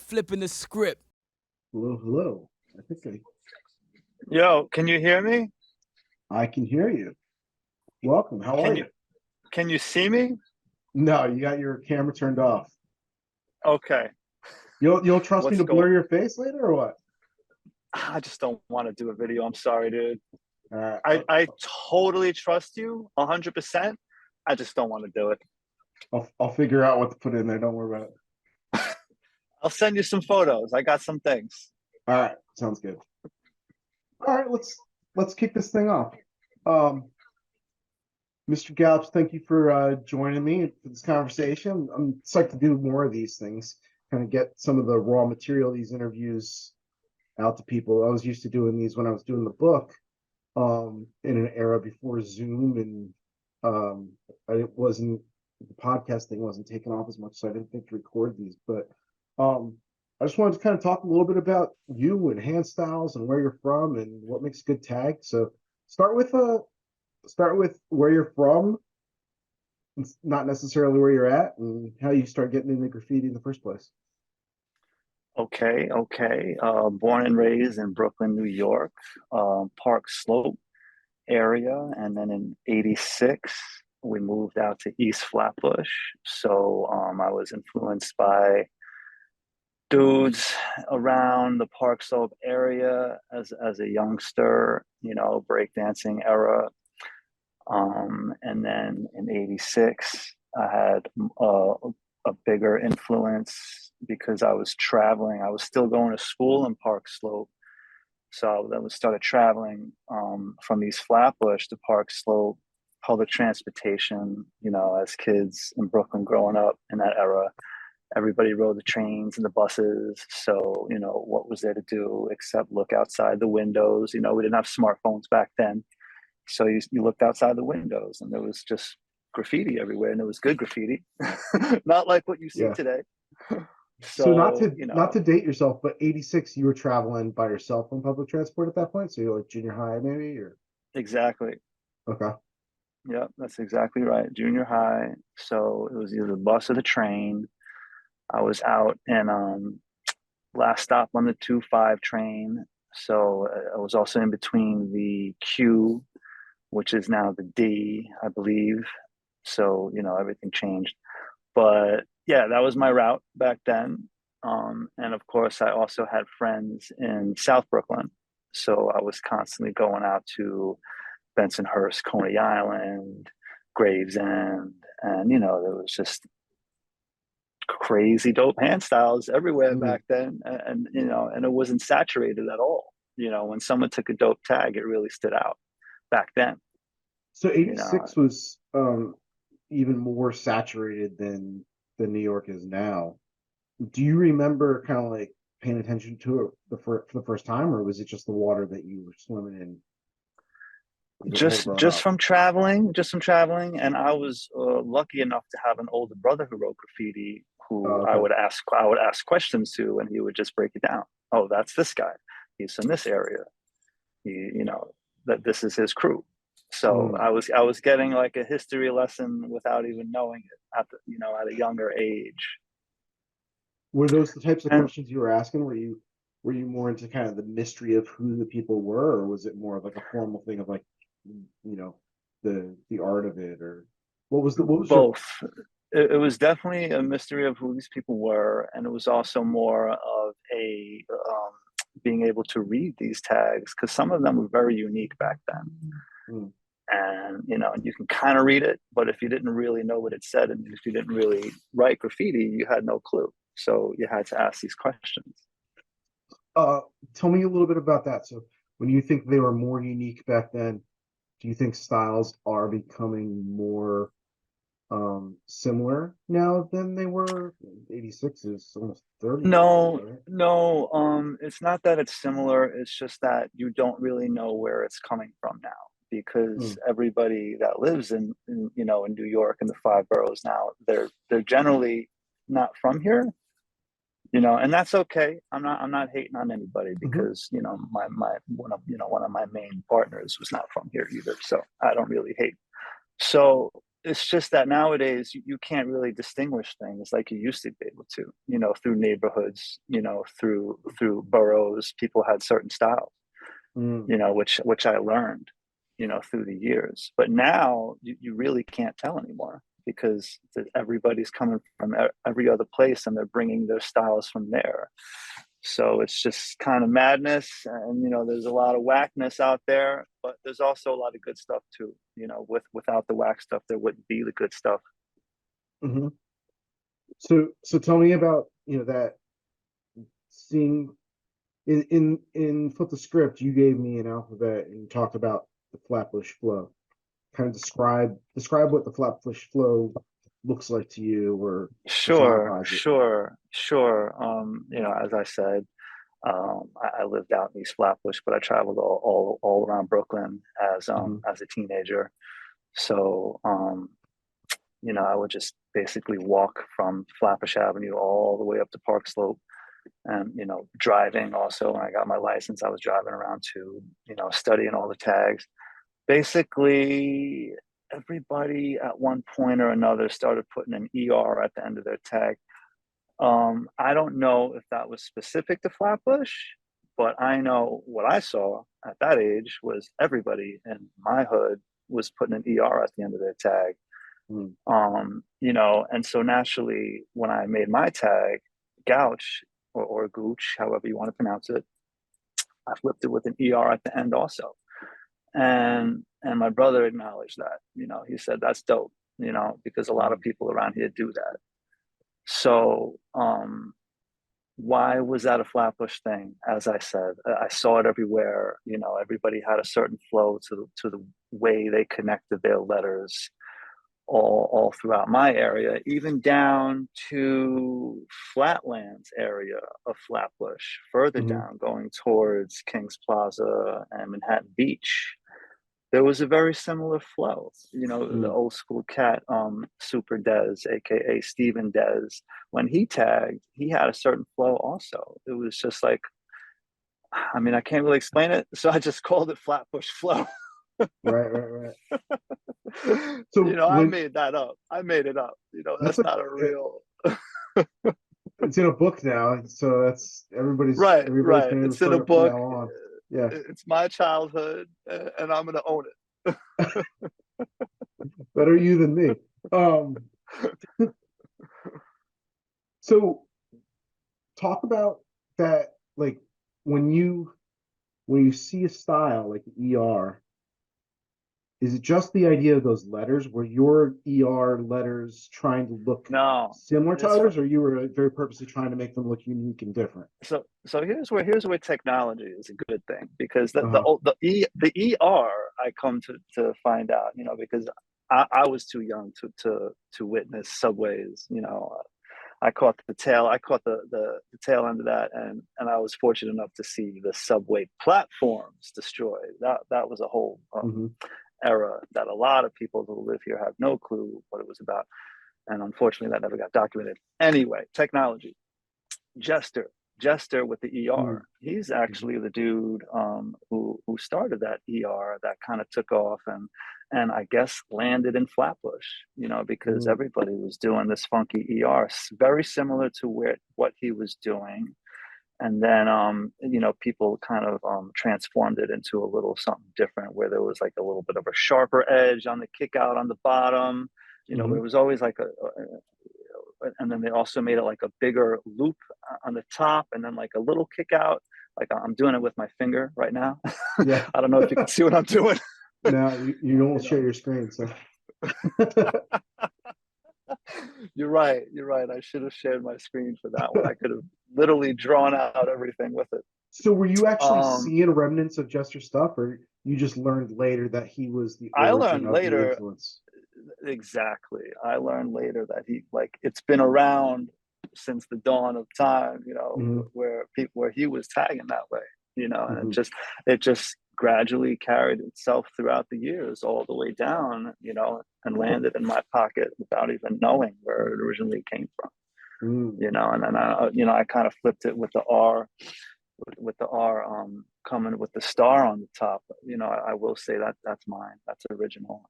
flipping the script. Hello, hello. I think Yo, can you hear me? I can hear you. Welcome. How are you? Can you see me? No, you got your camera turned off. Okay. You'll trust me What's to blur going? your face later or what? I just don't want to do a video. I'm sorry, dude. All right. I totally trust you 100%. I just don't want to do it. I'll figure out what to put in there. Don't worry about it. I'll send you some photos. I got some things. All right. Sounds good. All right. Let's kick this thing off. Mr. Gouch, thank you for joining me for this conversation. I'm psyched to do more of these things, kind of get some of the raw material, these interviews out to people. I was used to doing these when I was doing the book in an era before Zoom, and the podcast thing wasn't taking off as much, so I didn't think to record these. But I just wanted to kind of talk a little bit about you and hand styles and where you're from and what makes a good tag. So start with where you're from, not necessarily where you're at, and how you start getting into graffiti in the first place. Okay. Born and raised in Brooklyn, New York, Park Slope area. And then in '86, we moved out to East Flatbush. So I was influenced by dudes around the Park Slope area as a youngster, breakdancing era. And then in '86, I had a bigger influence because I was traveling. I was still going to school in Park Slope. So then we started traveling from East Flatbush to Park Slope, public transportation, as kids in Brooklyn growing up in that era. Everybody rode the trains and the buses. So, what was there to do except look outside the windows? We didn't have smartphones back then. So you looked outside the windows and there was just graffiti everywhere, and it was good graffiti, not like what you see today. So not to date yourself, but '86, you were traveling by yourself on public transport at that point. So you're like junior high, maybe, or exactly. Okay. Yeah, that's exactly right. Junior high. So it was either the bus or the train. I was out and last stop on the 2-5 train. So I was also in between the Q, which is now the D, I believe. So, everything changed. But yeah, that was my route back then. And of course, I also had friends in South Brooklyn. So I was constantly going out to Bensonhurst, Coney Island, Gravesend. And, there was just crazy dope hand styles everywhere back then. And it wasn't saturated at all. When someone took a dope tag, it really stood out back then. So '86 was even more saturated than New York is now. Do you remember kind of like paying attention to it for the first time, or was it just the water that you were swimming in? Just from traveling, and I was lucky enough to have an older brother who wrote graffiti, who I would ask questions to, and he would just break it down. Oh, that's this guy. He's from this area. That this is his crew. So I was getting like a history lesson without even knowing it at a younger age. Were those the types of questions you were asking? Were you more into kind of the mystery of who the people were, or was it more of like a formal thing of like, the art of it, or what was both? It was definitely a mystery of who these people were, and it was also more of a being able to read these tags, because some of them were very unique back then. And you can kind of read it, but if you didn't really know what it said, and if you didn't really write graffiti, you had no clue. So you had to ask these questions. Tell me a little bit about that. So when you think they were more unique back then, do you think styles are becoming more similar now than they were? '86 is almost 30 No, years, right? no. It's not that it's similar. It's just that you don't really know where it's coming from now, because everybody that lives in New York and the 5 boroughs now, they're generally not from here. And that's okay. I'm not hating on anybody, because my one of my main partners was not from here either, so I don't really hate. So it's just that nowadays you can't really distinguish things like you used to be able to, through neighborhoods, through boroughs. People had certain styles, Mm, which I learned, through the years. But now you really can't tell anymore because everybody's coming from every other place and they're bringing their styles from there. So it's just kind of madness, and there's a lot of whackness out there, but there's also a lot of good stuff too. Without the whack stuff, there wouldn't be the good stuff. hmm. So tell me about, that seeing in Flip the Script, you gave me an alphabet and you talked about the Flatbush flow. Kind of describe what the Flatbush flow looks like to you, or Sure, personifies it. sure, sure. As I said, I lived out in East Flatbush, but I traveled all around Brooklyn Hmm. as a teenager. So I would just basically walk from Flatbush Avenue all the way up to Park Slope. And driving also, when I got my license, I was driving around too, studying all the tags. Basically, everybody at one point or another started putting an ER at the end of their tag. I don't know if that was specific to Flatbush, but I know what I saw at that age was everybody in my hood was putting an ER at the end of their tag. Mm, And so naturally, when I made my tag, Gouch or Gooch, however you want to pronounce it, I flipped it with an ER at the end also. And my brother acknowledged that. He said that's dope. Because a lot of mm, people around here do that. So why was that a Flatbush thing? As I said, I saw it everywhere. Everybody had a certain flow to the way they connected their letters all throughout my area, even down to Flatlands area of Flatbush, further mhm, down, going towards Kings Plaza and Manhattan Beach. There was a very similar flow. The mm. old school cat, Super Dez, aka Steven Dez, when he tagged, he had a certain flow also. It was just like, I mean, I can't really explain it, so I just called it Flatbush Flow. Right, right, right. So I when made that up. I made it up. that's That's like not a real. it's in a book now, so that's Right, everybody's right. been able to It's in start a it from book. now on. Yeah, It's my childhood, and I'm gonna own better you than me. Um, so talk about that, like when you when you see a style like ER, is it just the idea of those letters? Were your ER letters trying to look No, similar to it's others, or you were very purposely trying to make them look unique and different? so here's where technology is a good thing, because Uh-huh. the ER I come to find out, because I was too young to witness subways. I caught the tail end of that, and I was fortunate enough to see the subway platforms destroyed. That was a whole Hmm. era that a lot of people who live here have no clue what it was about, and unfortunately that never got documented. Anyway, technology. Jester, Jester with the ER. He's Hmm. actually the dude who started that ER that kind of took off and I guess landed in Flatbush, because Hmm. everybody was doing this funky ER, very similar to what he was doing. And then people kind of transformed it into a little something different, where there was like a little bit of a sharper edge on the kick out on the bottom. Hmm. It was always like and then they also made it like a bigger loop on the top, and then like a little kick out. Like I'm doing it with my finger right now. Yeah. I don't know if you can see what I'm doing. Now you don't you share know, your screen, so. you're right. You're right. I should have shared my screen for that one. I could have literally drawn out everything with it. So were you actually Um, seeing remnants of Jester stuff, or you just learned later that he was the I origin learned of the later influence? exactly. I learned later that it's been around since the dawn of time, Hmm. where he was tagging that way, and it Hmm. just gradually carried itself throughout the years all the way down, and landed in my pocket without even knowing where it originally came from, Mm. and then I kind of flipped it with the R, coming with the star on the top. I will say that that's mine. That's original,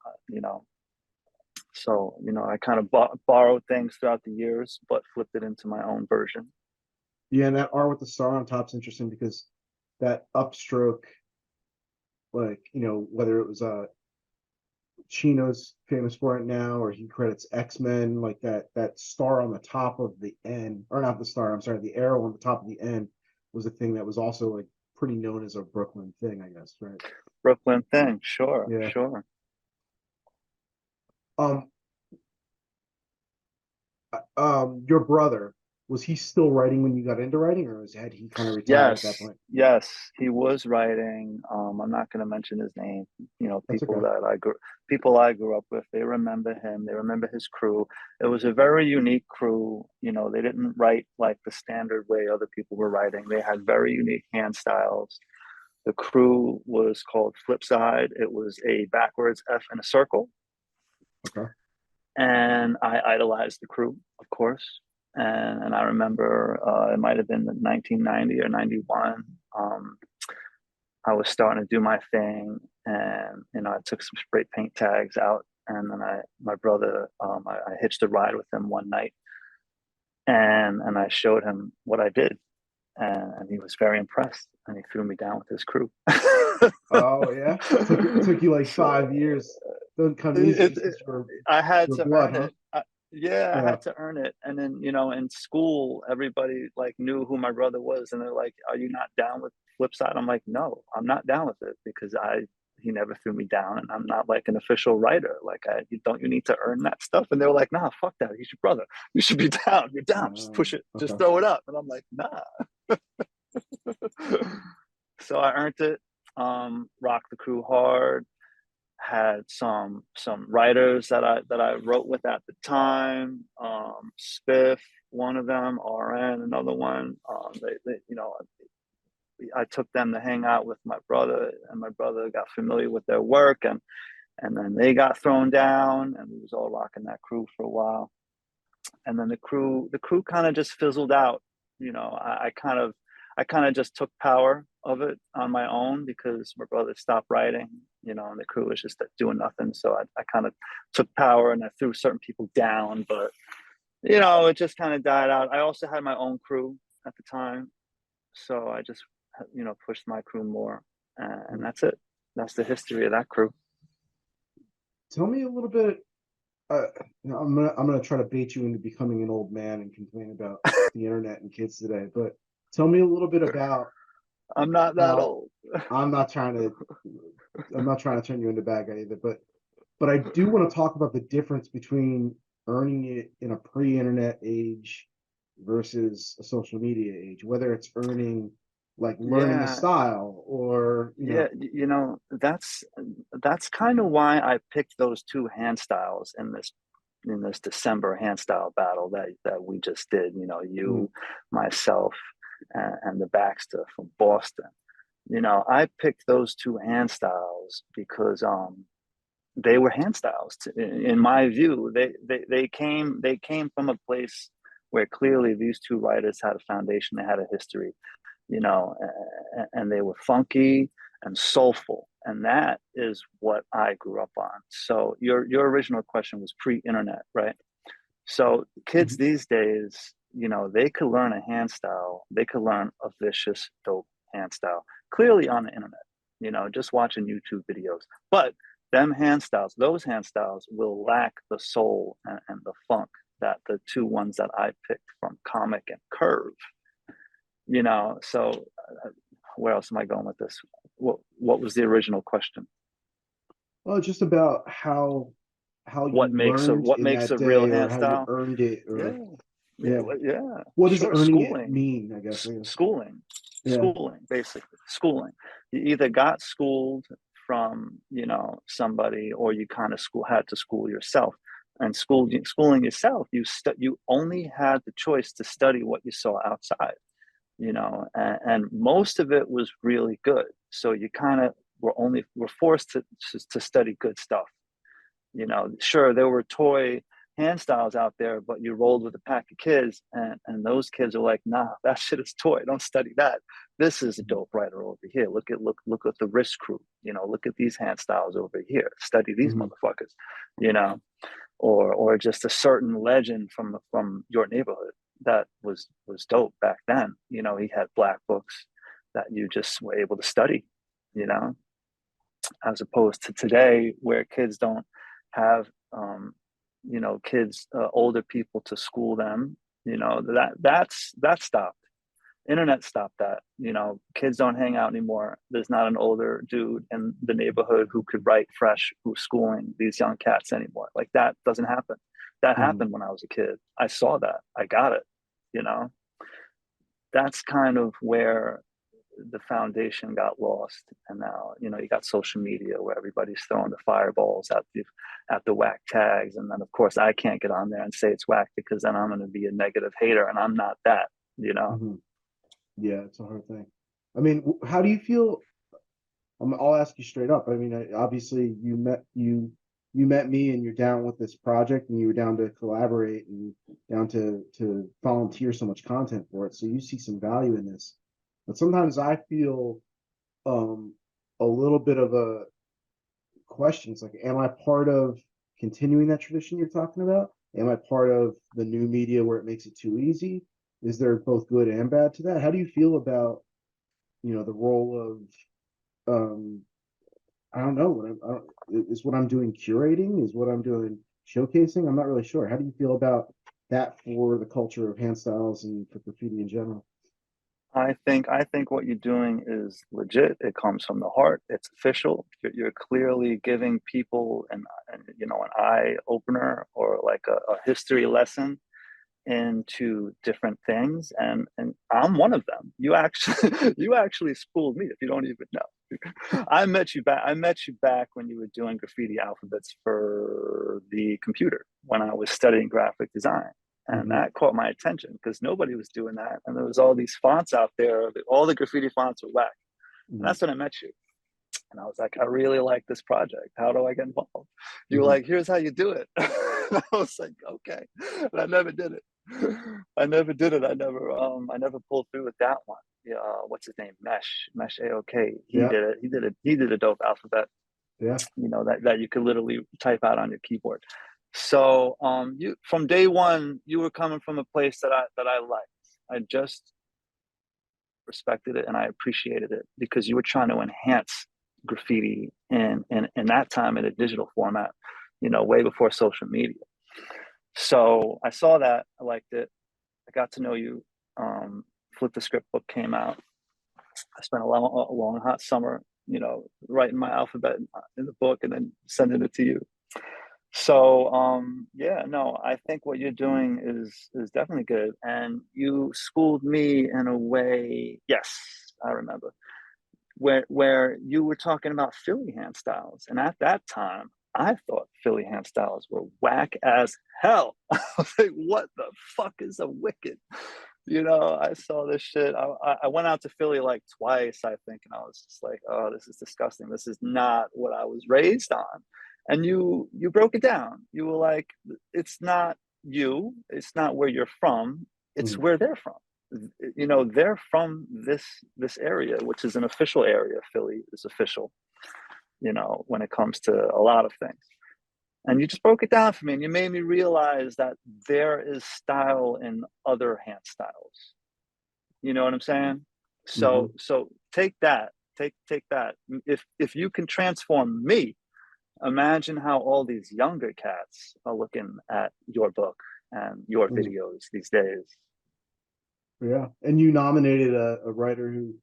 So, I kind of borrowed things throughout the years, but flipped it into my own version. Yeah, and that art with the star on top's interesting because that upstroke, like, whether it was Chino's famous for it now, or he credits X-Men, like that star on the top of the N, or not the star, I'm sorry, the arrow on the top of the N was a thing that was also like pretty known as a Brooklyn thing, I guess, right? Brooklyn thing, sure, Yeah. sure. Um, your brother, was he still writing when you got into writing, or had he kind of retired at that Yes, point? yes, he was writing. I'm not going to mention his name. That's okay. People I grew up with, they remember him. They remember his crew. It was a very unique crew. They didn't write like the standard way other people were writing. They had very unique hand styles. The crew was called Flipside. It was a backwards F in a circle. Okay. And I idolized the crew, of course. And I remember it might have been 1990 or 91. I was starting to do my thing, and I took some spray paint tags out, and then my brother, I hitched a ride with him one night, and I showed him what I did, and he was very impressed, and he threw me down with his crew. Oh yeah, took you like So 5 years. Doesn't come easy it, since you're I had your to blood, earn huh? it. Yeah, I Yeah. had to earn it. And then, in school, everybody like knew who my brother was, and they're like, "Are you not down with Flipside?" I'm like, "No, I'm not down with it because he never threw me down, and I'm not like an official writer. Like, you need to earn that stuff." And they were like, "Nah, fuck that. He's your brother. You should be down. You're down. Just push it. Just Okay. throw it up." And I'm like, "Nah." So I earned it. Rocked the crew hard, had some writers that I wrote with at the time. Spiff, one of them, RN, another one. I took them to hang out with my brother, and my brother got familiar with their work, and then they got thrown down, and we was all rocking that crew for a while. And then the crew kind of just fizzled out. I kind of just took power of it on my own because my brother stopped writing, and the crew was just doing nothing. So I kind of took power and I threw certain people down, but it just kind of died out. I also had my own crew at the time, so I just pushed my crew more, and that's it. That's the history of that crew. Tell me a little bit. Uh, I'm gonna try to bait you into becoming an old man and complain about the internet and kids today. But tell me a little bit about I'm not that how old. I'm not trying to I'm not trying to turn you into a bad guy either, but I do want to talk about the difference between earning it in a pre-internet age versus a social media age, whether it's earning like learning a Yeah, style or yeah, that's kind of why I picked those two hand styles in this December hand style battle that we just did. mm, You, myself, and the Baxter from Boston. I picked those two hand styles because they were hand styles. In my view, they came from a place where clearly these two writers had a foundation, they had a history, and they were funky and soulful. And that is what I grew up on. So your original question was pre-internet, right? So kids mhm. these days, they could learn a hand style, they could learn a vicious, dope hand style, clearly on the internet, just watching YouTube videos. But those hand styles will lack the soul and the funk that the two ones that I picked from Comic and Curve, so where else am I going with this? What was the original question? Well, just about how you What makes a learned what in makes that a real day or hand how you style? earned it Yeah, or yeah, yeah. yeah. What does Sure, earning it schooling, mean, I guess? schooling, Yeah. basically schooling. You either got schooled from somebody, or you kind of had to school yourself. And schooling yourself, you only had the choice to study what you saw outside. And most of it was really good. So you kind of were forced to study good stuff. Sure, there were toy hand styles out there, but you rolled with a pack of kids, and those kids are like, nah, that shit is toy. Don't study that. This is a dope writer over here. Look at the wrist crew. Look at these hand styles over here. Study these Mhm. motherfuckers. You know. or just a certain legend from your neighborhood that was dope back then. You know, he had black books that you just were able to study, you know, as opposed to today where kids don't have you know, kids, older people to school them. You know, that stopped. Internet stopped that. You know, kids don't hang out anymore. There's not an older dude in the neighborhood who could write fresh who's schooling these young cats anymore. Like that doesn't happen. That Mhm. happened when I was a kid. I saw that. I got it. You know, that's kind of where the foundation got lost. And now, you know, you got social media where everybody's throwing the fireballs at the whack tags. And then of course I can't get on there and say it's whack because then I'm going to be a negative hater, and I'm not that, you know. Mhm. Yeah, it's a hard thing. I mean, how do you feel? I'll ask you straight up. I mean, obviously you met me and you're down with this project and you were down to collaborate and down to volunteer so much content for it. So you see some value in this. But sometimes I feel um a little bit of a question. It's like, am I part of continuing that tradition you're talking about? Am I part of the new media where it makes it too easy? Is there both good and bad to that? How do you feel about, the role of I don't know is what I'm doing curating? Is what I'm doing showcasing? I'm not really sure. How do you feel about that for the culture of hand styles and for graffiti in general? I think what you're doing is legit. It comes from the heart. It's official. You're clearly giving people an you know, an eye opener or like a history lesson into different things, and I'm one of them. You actually you actually schooled me if you don't even know. I met you back when you were doing graffiti alphabets for the computer when I was studying graphic design. And Hmm. that caught my attention because nobody was doing that. And there was all these fonts out there. All the graffiti fonts were whack. And Hmm. that's when I met you. And I was like, I really like this project. How do I get involved? You were Hmm. like, here's how you do it. And I was like, okay. And I never did it. I never did it. I never pulled through with that one. Yeah, what's his name? Mesh AOK. He Yeah. did it. He did a dope alphabet, Yeah. you know, that you could literally type out on your keyboard. So you from day one, you were coming from a place that I liked. I just respected it and I appreciated it because you were trying to enhance graffiti in that time in a digital format, you know, way before social media. So I saw that, I liked it, I got to know you. Flip the Script book came out. I spent a long hot summer, you know, writing my alphabet in the book and then sending it to you. So yeah, no, I think what you're doing is definitely good. And you schooled me in a way, yes, I remember, where you were talking about Philly hand styles. And at that time, I thought Philly hand styles were whack as hell. I was like, what the fuck is a wicked? You know, I saw this shit. I went out to Philly like twice, I think, and I was just like, oh, this is disgusting. This is not what I was raised on. And you broke it down. You were like, it's not you, it's not where you're from, it's Hmm. where they're from. You know, they're from this area, which is an official area. Philly is official, you know, when it comes to a lot of things. And you just broke it down for me, and you made me realize that there is style in other hand styles. You know what I'm saying? Hmm. So take that, take that. If you can transform me, imagine how all these younger cats are looking at your book and your Hmm. videos these days. Yeah. And you nominated a writer who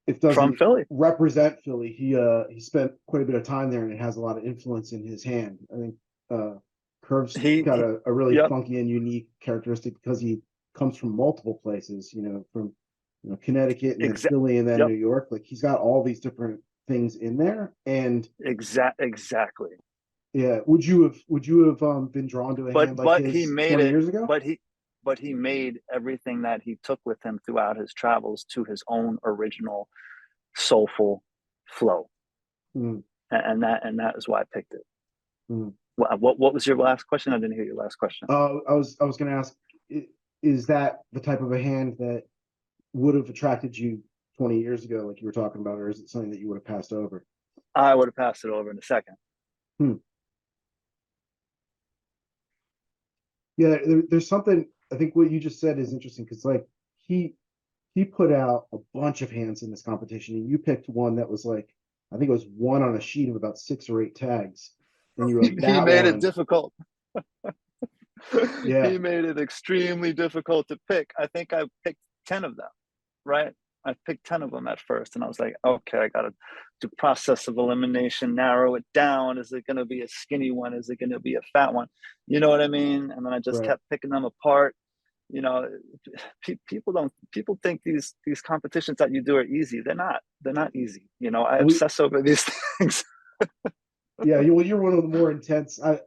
it From doesn't Philly. represent Philly. He spent quite a bit of time there and it has a lot of influence in his hand. I think uh Curve's got He a really yep, funky and unique characteristic because he comes from multiple places, from Connecticut and then exact, Philly and then New yep, York. Like he's got all these different things in there. And exactly. yeah, would you have been drawn to a But hand like but he his made 20 it. years ago? But he made everything that he took with him throughout his travels to his own original soulful flow, Mm, and that is why I picked it. mm. What was your last question? I didn't hear your last question. I was going to ask, is that the type of a hand that would have attracted you 20 years ago, like you were talking about, or is it something that you would have passed over? I would have passed it over in a second. Hmm. Yeah, there's something, I think what you just said is interesting because like he he put out a bunch of hands in this competition, and you picked one that was like, I think it was one on a sheet of about 6 or 8 tags, and you were like He that made it one. difficult. Yeah, He made it extremely difficult to pick. I think I picked 10 of them, right? I picked 10 of them at first, and I was like, okay, I got to do process of elimination, narrow it down. Is it going to be a skinny one? Is it going to be a fat one? You know what I mean? And then I just right. kept picking them apart. You know, people think these competitions that you do are easy. They're not easy. You know, I We obsess over these things. yeah, you're one of the more intense. I've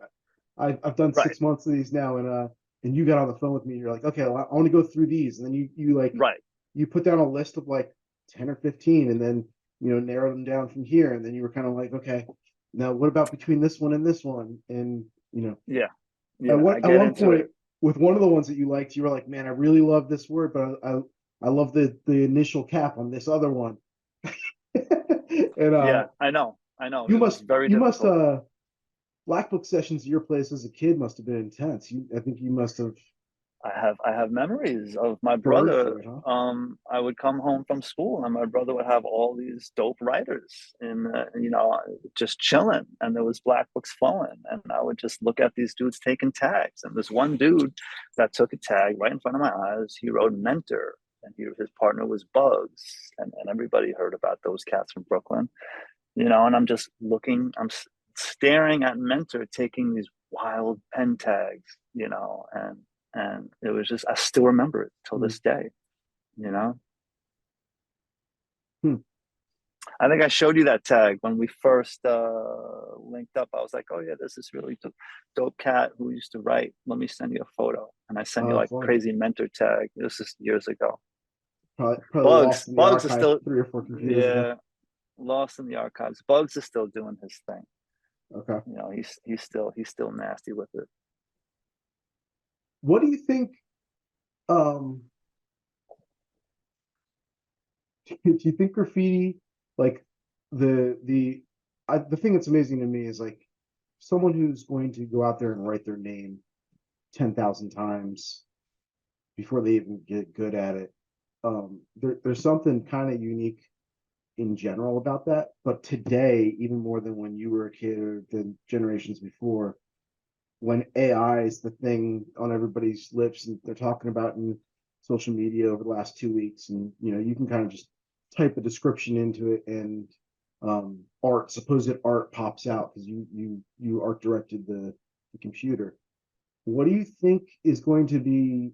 done Right, 6 months of these now, and you got on the phone with me. You're like, okay, well, I want to go through these, and then you like right. you put down a list of like 10 or 15, and then narrow them down from here, and then you were kind of like, okay, now what about between this one and this one, and Yeah, at yeah. I what at get one into it. point with one of the ones that you liked, you were like, man, I really love this word, but I love the initial cap on this other one, and Yeah, I know. you It was must very you must difficult. Black Book sessions at your place as a kid must have been intense. I think you must have I have memories of my burned brother. through it, huh? I would come home from school, and my brother would have all these dope writers in, just chilling, and there was black books flowing, and I would just look at these dudes taking tags. And this one dude that took a tag right in front of my eyes, he wrote Mentor, and his partner was Bugs, and everybody heard about those cats from Brooklyn, and I'm just looking, staring at Mentor taking these wild pen tags, and it was just, I still remember it till Hmm. this day, you know. Hmm. I think I showed you that tag when we first linked up. I was like, oh yeah, this is really dope cat who used to write. Let me send you a photo, and I sent you like Fun. crazy Mentor tag. This is years ago. Probably Bugs lost in the Bugs is archive still, 3 or 4 computers ago. yeah, lost in the archives. Bugs is still doing his thing. Okay. He's still nasty with it. What do you think? Um, do you think graffiti, like the the thing that's amazing to me is like someone who's going to go out there and write their name 10,000 times before they even get good at it. There's something kind of unique in general about that. But today, even more than when you were a kid or the generations before, when AI is the thing on everybody's lips and they're talking about in social media over the last 2 weeks, and you can kind of just type a description into it, and supposed art pops out because you art directed the computer. What do you think is going to be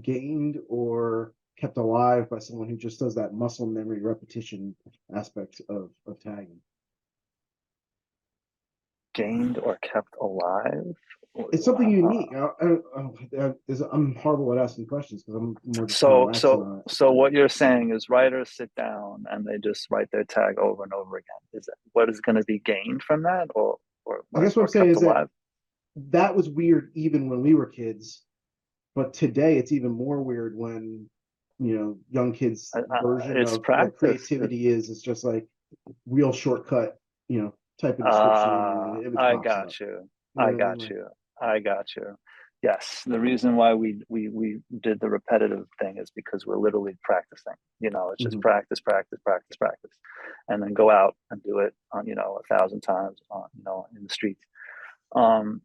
gained or kept alive by someone who just does that muscle memory repetition aspect of tagging? Gained or kept alive? It's something unique. I'm horrible at asking questions because I'm more just kind of So waxing so on it. so what you're saying is writers sit down and they just write their tag over and over again. Is that what is going to be gained from that, or I guess what I'm or saying kept is that alive? that was weird even when we were kids, but today it's even more weird when young kids' version It's of what practice. creativity is. It's just like real shortcut, type of description in and an image I pops up. got you. You know I what I mean? got Like, you. I got you. Yes, the reason why we did the repetitive thing is because we're literally practicing. It's just mhm. practice, practice, practice, practice, and then go out and do it on 1,000 times on in the streets. Um,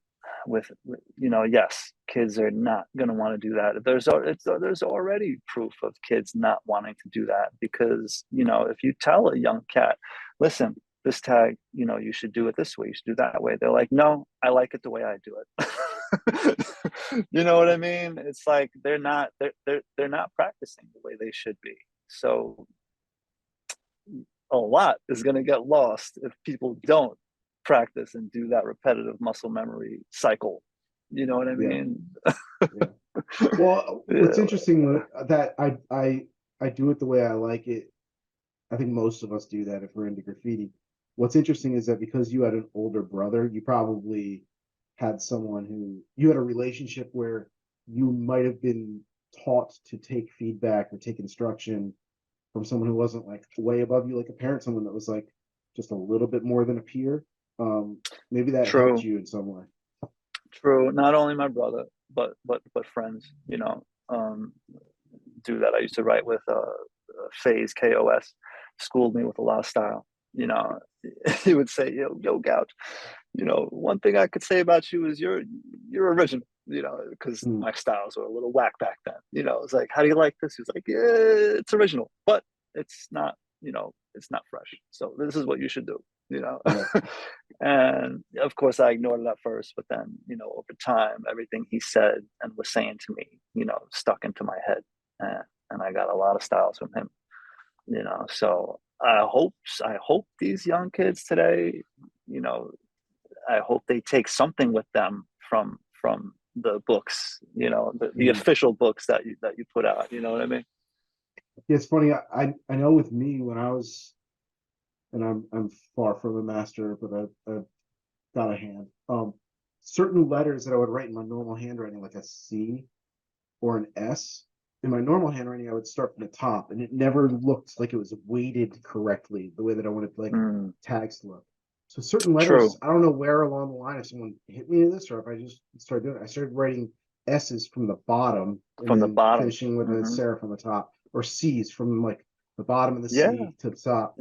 yes, kids are not going to want to do that. There's already proof of kids not wanting to do that because if you tell a young cat, listen, this tag, you should do it this way, you should do that way. They're like, no, I like it the way I do it. You know what I mean? It's like they're not practicing the way they should be. So a lot is going to get lost if people don't practice and do that repetitive muscle memory cycle. You know what I Yeah, mean? yeah. Well, what's Yeah. interesting that I do it the way I like it. I think most of us do that if we're into graffiti. What's interesting is that because you had an older brother, you probably had someone who you had a relationship where you might have been taught to take feedback or take instruction from someone who wasn't like way above you, like a parent, someone that was like just a little bit more than a peer. Maybe that helped True. you in some way. True. Not only my brother, but friends, do that. I used to write with Phase KOS, schooled me with a lot of style. You know, he would say, yo, Gouch, one thing I could say about you is you're original, because Mm, my styles were a little whack back then. It's like, how do you like this? He's like, yeah, it's original, but it's not, it's not fresh. So this is what you should do, you know. right. And of course I ignored it at first, but then, over time, everything he said and was saying to me, stuck into my head. And I got a lot of styles from him, so I hope these young kids today, you know, I hope they take something with them from the books, the Mm. official books that you put out. You know what I mean? Yeah, it's funny. I know with me when I was, and I'm far from a master, but I got a hand. Certain letters that I would write in my normal handwriting, like a C or an S, in my normal handwriting, I would start from the top, and it never looked like it was weighted correctly, the way that I wanted like Mm, tags to look. So certain letters, true. I don't know where along the line, if someone hit me with this or if I just started doing it. I started writing S's from the bottom and From the then bottom. finishing with a Hmm. serif on the top, or C's from like the bottom of the Yeah, C to the top.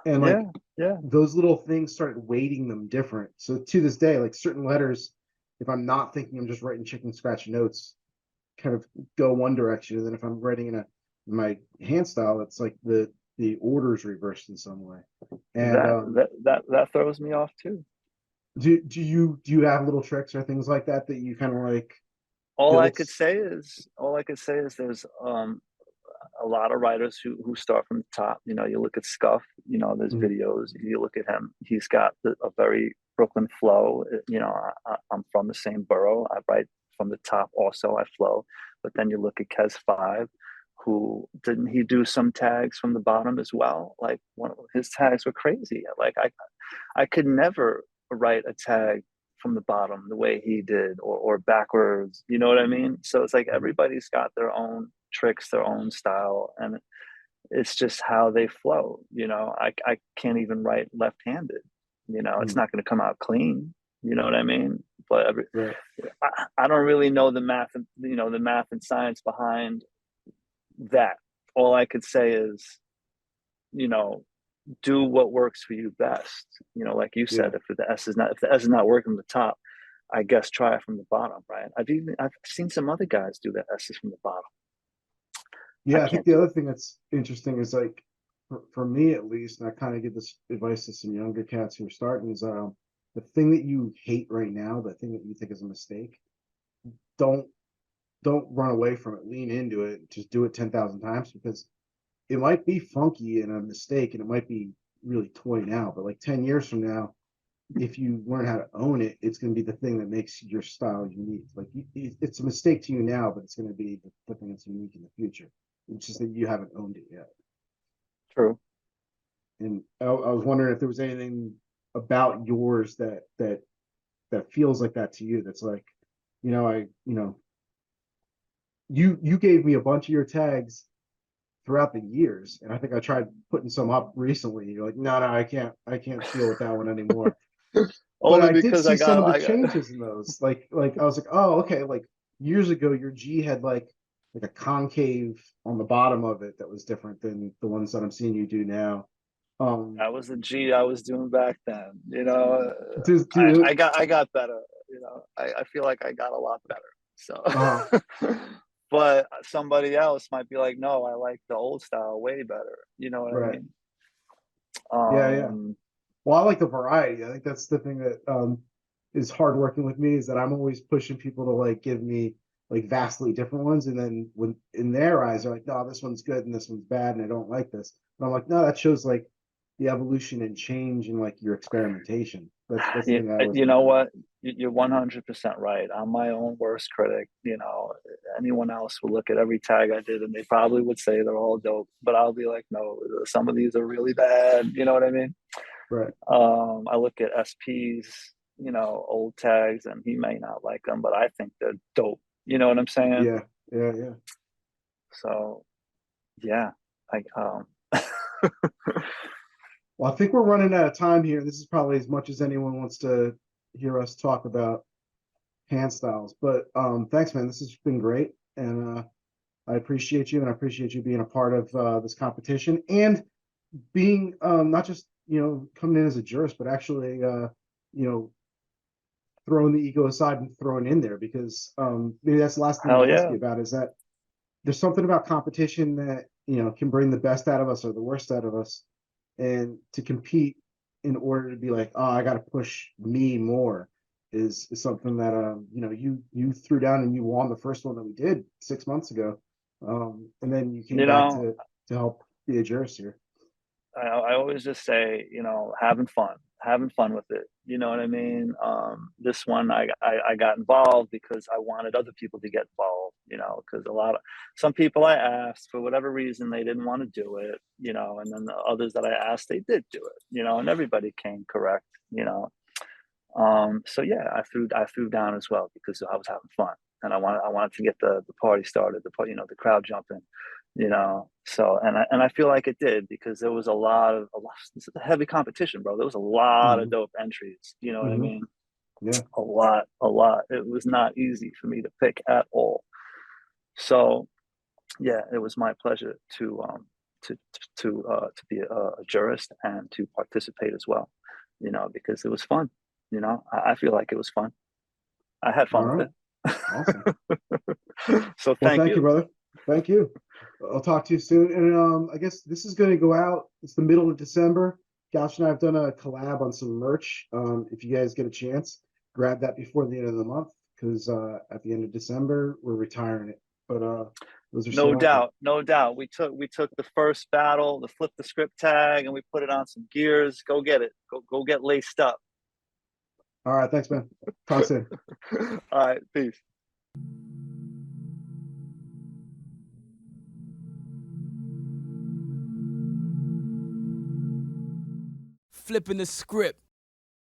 And yeah, like yeah. those little things started weighting them different. So to this day, like certain letters, if I'm not thinking I'm just writing chicken scratch notes, kind of go one direction, and then if I'm writing in my hand style, it's like the order's reversed in some way. And That throws me off too. do you have little tricks or things like that that you kind of like built? All I could say is there's a lot of writers who start from the top. You look at Scuff. There's Mm, videos. You look at him. He's got a very Brooklyn flow. I'm from the same borough. I write from the top. Also, I flow. But then you look at Kes Five, who didn't he do some tags from the bottom as well? Like one of his tags were crazy. Like I could never write a tag from the bottom the way he did, or backwards. You know what I mean? So it's like mm, everybody's got their own tricks, their own style, and it's just how they flow. I can't even write left-handed. It's mm, not going to come out clean. You know what I mean? But right. I don't really know the math, and the math and science behind that. All I could say is, you know, do what works for you best. Like you Yeah. said, if the S is not working from the top, I guess try it from the bottom, right? I've seen some other guys do the S's from the bottom. I Yeah, I think can't the do other it. thing that's interesting is like for me at least, and I kind of give this advice to some younger cats who are starting is the thing that you hate right now, the thing that you think is a mistake, don't don't run away from it. Lean into it. Just do it 10,000 times because it might be funky and a mistake and it might be really toy now, but like 10 years from now, if you learn how to own it, it's going to be the thing that makes your style unique. Like it's a mistake to you now, but it's going to be the thing that's unique in the future. It's just that you haven't owned it yet. True. And I was wondering if there was anything about yours that feels like that to you. That's like, you gave me a bunch of your tags throughout the years, and I think I tried putting some up recently. You're like, no, I can't deal with that one anymore. But Only I did because see some of the I got changes in those. Like I was like, oh, okay. Like years ago, your G had like a concave on the bottom of it that was different than the ones that I'm seeing you do now. that was the G I was doing back then. Does I do I got I got better. I feel like I got a lot better. uh So, but somebody else might be like, no, I like the old style way better. You know what I right. mean? Yeah, yeah. Um, Well, I like the variety. I think that's the thing that is hard working with me is that I'm always pushing people to like give me like vastly different ones, and then when in their eyes they're like, no, this one's good and this one's bad, and I don't like this. But I'm like, no, that shows like the evolution and change in like your experimentation. That's the you, thing I always you want know to do. what? You're 100% right. I'm my own worst critic. Anyone else will look at every tag I did and they probably would say they're all dope, but I'll be like, no, some of these are really bad. You know what I mean? Right. I look at SP's, old tags, and he may not like them, but I think they're dope. You know what I'm saying? Yeah. Yeah. Yeah. So yeah, I Well, I think we're running out of time here. This is probably as much as anyone wants to hear us talk about hand styles. But thanks, man. This has been great, and I appreciate you, and I appreciate you being a part of this competition and being not just coming in as a jurist, but actually throwing the ego aside and throwing in there, because maybe that's the last thing Hell I ask yeah. you about, is that there's something about competition that can bring the best out of us or the worst out of us, and to compete in order to be like, oh, I got to push me more is something that you threw down and you won the first one that we did 6 months ago, and then you came You back know, to help be a jurist here. I always just say, having fun with it. You know what I mean? This one, I got involved because I wanted other people to get involved, because some people I asked for whatever reason, they didn't want to do it, and then the others that I asked, they did do it, and everybody came correct, so yeah, I threw down as well because I was having fun and I wanted to get the party started, the crowd jumping, So and I feel like it did because there was this is a heavy competition, bro. There was a lot of Hmm. dope entries. You know what I Hmm. mean? Yeah. A lot, a lot. It was not easy for me to pick at all. So yeah, it was my pleasure to be a jurist and to participate as well. Because it was fun. I feel like it was fun. I had All fun with right. it. Awesome. So Well, thank thank you, you. brother. Thank you. I'll talk to you soon. And I guess this is going to go out. It's the middle of December. Gouch and I have done a collab on some merch. If you guys get a chance, grab that before the end of the month, because at the end of December we're retiring it. But those are No still out there. doubt, no doubt. We took the first battle, the flip the script tag, and we put it on some gears. Go get it. Go get laced up. All right. Thanks, man. Talk soon. All right, peace. Flipping the script.